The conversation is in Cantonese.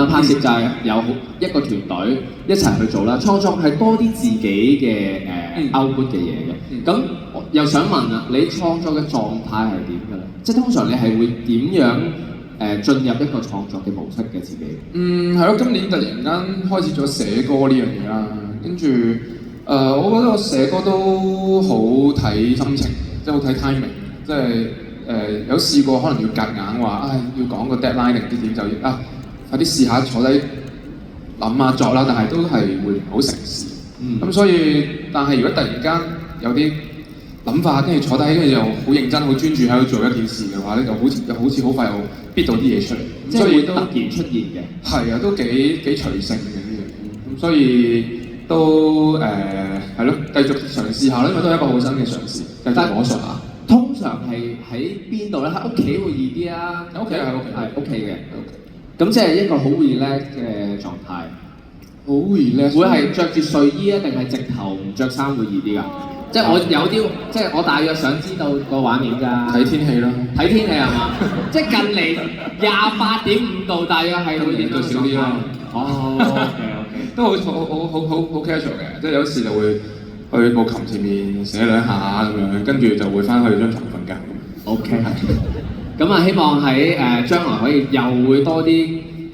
拍攝就係有一個團隊一齊去做啦，創作係多啲自己嘅output 嘅嘢嘅。咁又想問啦，你創作嘅狀態係點嘅咧？即係通常你係會點樣進入一個創作嘅模式嘅自己？係咯，今年突然間開始咗寫歌呢樣嘢啦，跟住我覺得我寫歌都好睇心情，即係好睇 timing， 即係有試過可能要夾硬話，要講個 deadline 定啲點就要快啲試下坐低諗下作啦，但係都係會唔好成事。咁所以，但係如果突然間有啲諗法，跟住坐低，跟住又好認真、好專注喺度做一件事嘅話咧，就好似好快又逼到啲嘢出嚟，即係會突然出現嘅。係啊，都幾隨性嘅呢樣嘢。咁所以都係咯，繼續嘗試下啦，因為都係一個好新嘅嘗試，繼續摸索下。通常係喺邊度咧？喺屋企會易啲啊？喺屋企係屋企嘅。咁即係一個好 relax 嘅狀態。好 relax。會係着住睡衣啊，定係直頭唔着衫會易啲㗎？即係我有啲，即係我大約想知道個畫面㗎。睇天氣啦。睇天氣係嘛？即係近嚟28.5度，大約係會影到少啲啦。OK，都好 casual 嘅，即係有時就會去部琴前面寫兩下咁樣，跟住就會翻去張床瞓覺。OK，係。咁啊，希望喺將來可以又會多啲